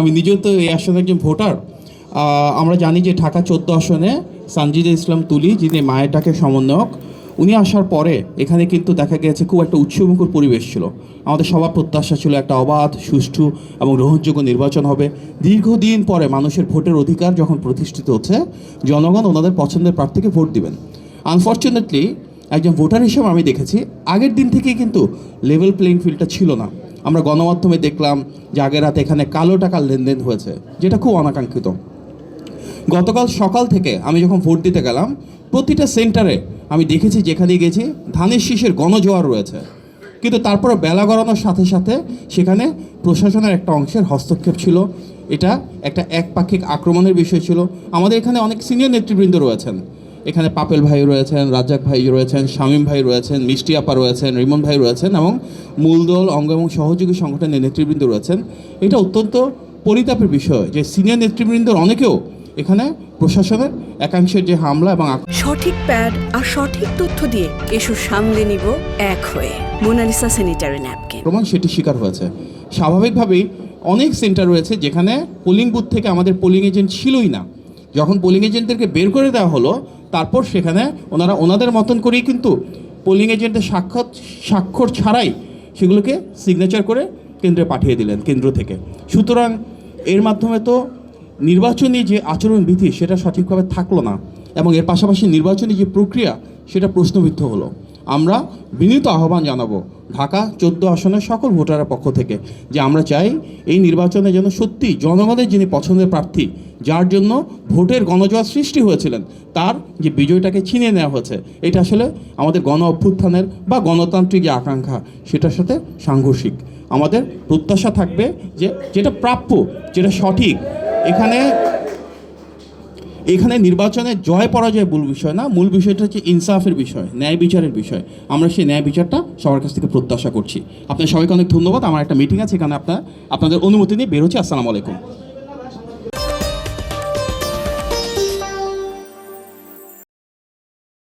আমি নিজেও তো এই আসনে একজন ভোটার। আমরা জানি যে ঢাকা 14 আসনে সানজিদা ইসলাম তুলি, যিনি মায়েটাকে সমন্বয়ক, উনি আসার পরে এখানে কিন্তু দেখা গেছে খুব একটা উৎসবমুখর পরিবেশ ছিল। আমাদের সবার প্রত্যাশা ছিল একটা অবাধ, সুষ্ঠু এবং গ্রহণযোগ্য নির্বাচন হবে। দীর্ঘদিন পরে মানুষের ভোটের অধিকার যখন প্রতিষ্ঠিত হচ্ছে, জনগণ ওনাদের পছন্দের প্রার্থীকে ভোট দিবেন। আনফর্চুনেটলি একজন ভোটার হিসেবে আমি দেখেছি আগের দিন থেকেই কিন্তু লেভেল প্লেইং ফিল্ডটা ছিল না। আমরা গণমাধ্যমে দেখলাম যে আগের রাতে এখানে কালো টাকার লেনদেন হয়েছে, যেটা খুব অনাকাঙ্ক্ষিত। গতকাল সকাল থেকে আমি যখন ভোট দিতে গেলাম, প্রতিটা সেন্টারে আমি দেখেছি যেখানে গেছি ধানের শীষের গণজোয়ার রয়েছে, কিন্তু তারপরে বেলা গড়ানোর সাথে সাথে সেখানে প্রশাসনের একটা অংশের হস্তক্ষেপ ছিল। এটা একটা একপাক্ষিক আক্রমণের বিষয় ছিল। আমাদের এখানে অনেক সিনিয়র নেতৃবৃন্দ রয়েছেন, এখানে পাপেল ভাই রয়েছেন, রাজ্জাক ভাই রয়েছেন, শামীম ভাই রয়েছেন, মিষ্টি আপা রয়েছেন, রিমন ভাই রয়েছেন এবং মূলদল অঙ্গ এবং সহযোগী সংগঠনের নেতৃবৃন্দ রয়েছেন। এটা অত্যন্ত পরিতাপের বিষয় যে সিনিয়র নেতৃবৃন্দর অনেকেও এখানে প্রশাসনের একাংশের যে হামলা এবং সঠিক প্যাড আর সঠিক তথ্য দিয়ে এসব সামলে নিব এক হয়ে। মোনালিসা স্যানিটারি ন্যাপকিন প্রমাণ সেটি শিকার হয়েছে। স্বাভাবিকভাবেই অনেক সেন্টার রয়েছে যেখানে পোলিং বুথ থেকে আমাদের পোলিং এজেন্ট ছিলই না। যখন পোলিং এজেন্টদেরকে বের করে দেওয়া হলো, তারপর সেখানে ওনারা ওনাদের মতন করেই কিন্তু পোলিং এজেন্টের স্বাক্ষর ছাড়াই সেগুলোকে সিগনেচার করে কেন্দ্রে পাঠিয়ে দিলেন কেন্দ্র থেকে। সুতরাং এর মাধ্যমে তো নির্বাচনী যে আচরণবিধি সেটা সঠিকভাবে থাকলো না এবং এর পাশাপাশি নির্বাচনী যে প্রক্রিয়া সেটা প্রশ্নবিদ্ধ হলো। আমরা বিনীত আহ্বান জানাবো ঢাকা 14 আসনের সকল ভোটারের পক্ষ থেকে যে আমরা চাই এই নির্বাচনে যেন সত্যি জনগণের যিনি পছন্দের প্রার্থী, যার জন্য ভোটের গণজোয়ার সৃষ্টি হয়েছিলেন, তার যে বিজয়টাকে ছিনিয়ে নেওয়া হয়েছে, এটা আসলে আমাদের গণ অভ্যুত্থানের বা গণতান্ত্রিক যে আকাঙ্ক্ষা সেটার সাথে সাংঘর্ষিক। আমাদের প্রত্যাশা থাকবে যে যেটা প্রাপ্য, যেটা সঠিক। এখানে নির্বাচনে জয় পরাজয় মূল বিষয় না, মূল বিষয়টা হচ্ছে ইনসাফের বিষয়, ন্যায় বিচারের বিষয়। আমরা সেই ন্যায় বিচারটা সবার কাছ থেকে প্রত্যাশা করছি। আপনাদের সবাইকে অনেক ধন্যবাদ। আমার একটা মিটিং আছে, এখানে আপনাদের অনুমতি নিয়ে বের হচ্ছি। আসসালামু আলাইকুম।